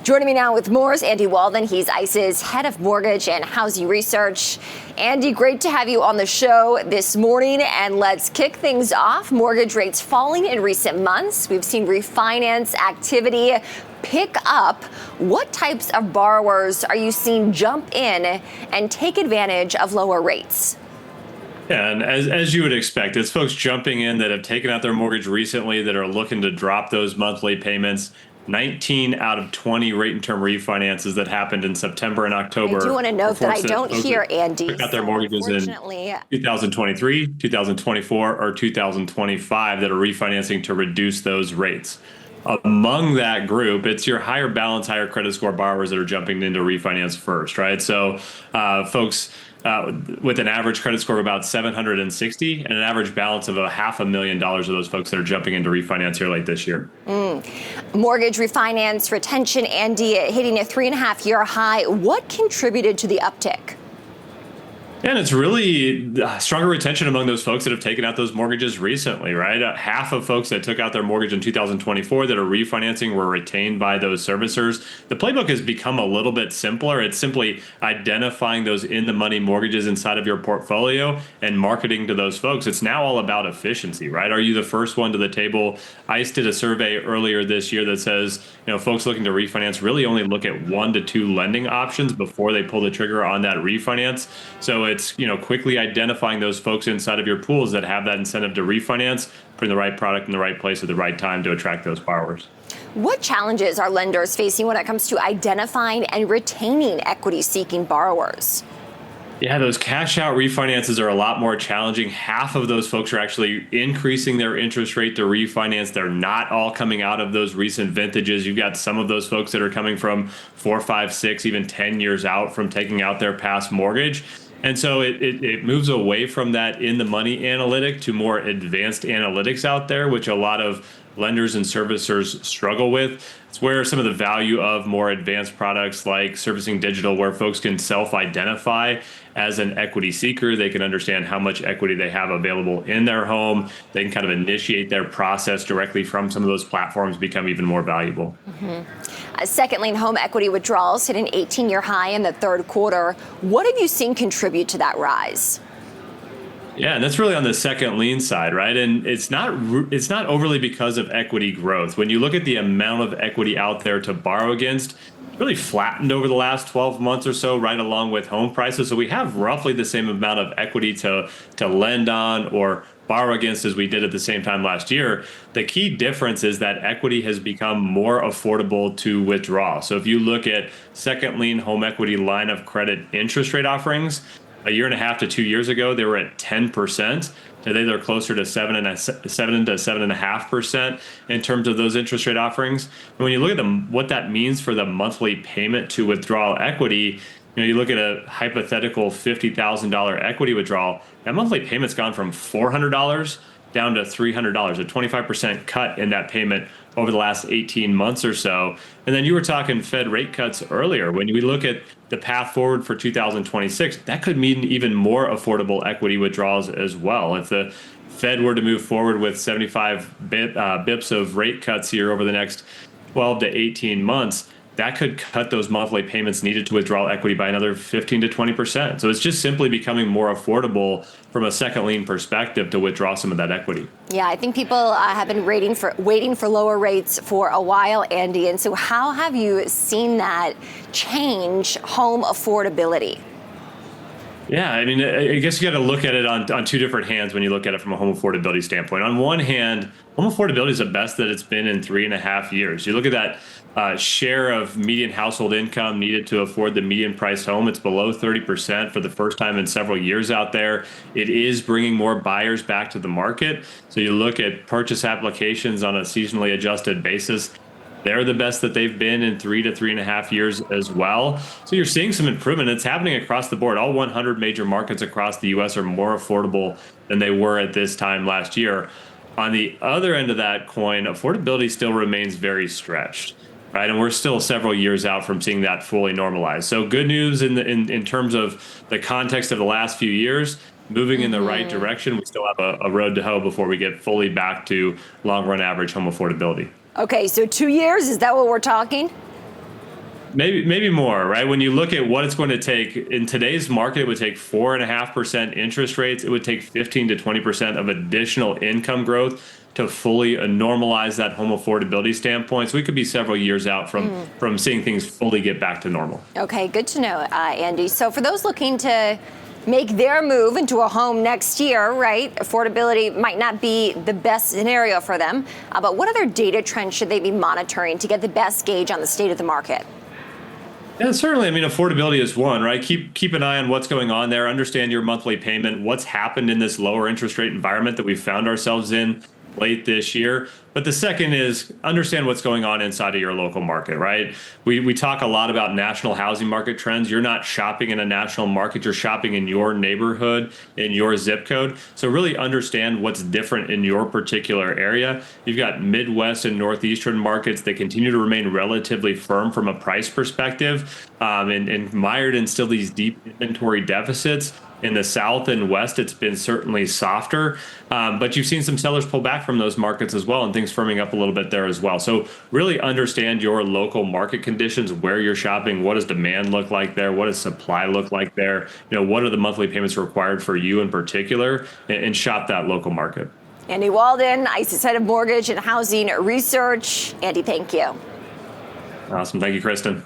Joining me now with more is Andy Walden. He's ICE's head of mortgage and housing research. Andy, great to have you on the show this morning. And let's kick things off. Mortgage rates falling in recent months. We've seen refinance activity pick up. What types of borrowers are you seeing jump in and take advantage of lower rates? Yeah, and as you would expect, it's folks jumping in that have taken out their mortgage recently that are looking to drop those monthly payments. 19 out of 20 rate and term refinances that happened in September and October. I do want to note that I don't hear Andy. Took out their mortgages in 2023, 2024, or 2025 that are refinancing to reduce those rates. Among that group, it's your higher balance, higher credit score borrowers that are jumping into refinance first, right? So folks with an average credit score of about 760 and an average balance of $500,000 of those folks that are jumping into refinance here late this year. Mortgage refinance retention, Andy, hitting a 3.5-year high. What contributed to the uptick? And it's really stronger retention among those folks that have taken out those mortgages recently, right? Half of folks that took out their mortgage in 2024 that are refinancing were retained by those servicers. The playbook has become a little bit simpler. It's simply identifying those in-the-money mortgages inside of your portfolio and marketing to those folks. It's now all about efficiency, right? Are you the first one to the table? ICE did a survey earlier this year that says, folks looking to refinance really only look at 1 to 2 lending options before they pull the trigger on that refinance. So it's, quickly identifying those folks inside of your pools that have that incentive to refinance, putting the right product in the right place at the right time to attract those borrowers. What challenges are lenders facing when it comes to identifying and retaining equity-seeking borrowers? Yeah, those cash out refinances are a lot more challenging. Half of those folks are actually increasing their interest rate to refinance. They're not all coming out of those recent vintages. You've got some of those folks that are coming from 4, 5, 6, even 10 years out from taking out their past mortgage. And so it moves away from that in the money analytic to more advanced analytics out there, which a lot of lenders and servicers struggle with. It's where some of the value of more advanced products like Servicing Digital, where folks can self-identify as an equity seeker. They can understand how much equity they have available in their home. They can kind of initiate their process directly from some of those platforms, become even more valuable. Second lien home equity withdrawals hit an 18-year high in the third quarter. What have you seen contribute to that rise? Yeah, and that's really on the second lien side, right? And it's not overly because of equity growth. When you look at the amount of equity out there to borrow against, it's really flattened over the last 12 months or so, right along with home prices. So we have roughly the same amount of equity to lend on or borrow against as we did at the same time last year. The key difference is that equity has become more affordable to withdraw. So if you look at second lien home equity line of credit interest rate offerings, a year and a half to 2 years ago, they were at 10%. Today, they're closer to 7 to 7.5% in terms of those interest rate offerings. And when you look at what that means for the monthly payment to withdrawal equity, you look at a hypothetical $50,000 equity withdrawal, that monthly payment's gone from $400 down to $300, a 25% cut in that payment over the last 18 months or so. And then you were talking Fed rate cuts earlier. When we look at the path forward for 2026, that could mean even more affordable equity withdrawals as well. If the Fed were to move forward with 75 bips of rate cuts here over the next 12 to 18 months, that could cut those monthly payments needed to withdraw equity by another 15 to 20%. So it's just simply becoming more affordable from a second lien perspective to withdraw some of that equity. Yeah, I think people have been waiting for lower rates for a while, Andy. And so how have you seen that change home affordability? Yeah, I mean, I guess you got to look at it on two different hands when you look at it from a home affordability standpoint. On one hand, home affordability is the best that it's been in 3.5 years. You look at that share of median household income needed to afford the median priced home. It's below 30% for the first time in several years out there. It is bringing more buyers back to the market. So you look at purchase applications on a seasonally adjusted basis. They're the best that they've been in 3 to 3.5 years as well. So you're seeing some improvement. It's happening across the board. All 100 major markets across the U.S. are more affordable than they were at this time last year. On the other end of that coin, affordability still remains very stretched, right? And we're still several years out from seeing that fully normalize. So good news in terms of the context of the last few years, moving in the right direction. We still have a road to hoe before we get fully back to long run average home affordability. Okay, so 2 years, is that what we're talking? Maybe more, right? When you look at what it's going to take in today's market, it would take 4.5% interest rates. It would take 15 to 20% of additional income growth to fully normalize that home affordability standpoint. So we could be several years out from seeing things fully get back to normal. Okay, good to know, Andy. So for those looking to make their move into a home next year, right? Affordability might not be the best scenario for them, but what other data trends should they be monitoring to get the best gauge on the state of the market? Yeah, certainly. I mean, affordability is one, right? Keep an eye on what's going on there. Understand your monthly payment, what's happened in this lower interest rate environment that we found ourselves in late this year. But the second is understand what's going on inside of your local market, right? We talk a lot about national housing market trends. You're not shopping in a national market, you're shopping in your neighborhood, in your zip code. So really understand what's different in your particular area. You've got Midwest and Northeastern markets that continue to remain relatively firm from a price perspective, and mired in still these deep inventory deficits. In the South and West, it's been certainly softer, but you've seen some sellers pull back from those markets as well, and things firming up a little bit there as well. So really understand your local market conditions, where you're shopping, what does demand look like there, what does supply look like there, what are the monthly payments required for you in particular, and shop that local market. Andy Walden, ICE's head of mortgage and housing research. Andy, thank you. Awesome. Thank you, Kristen.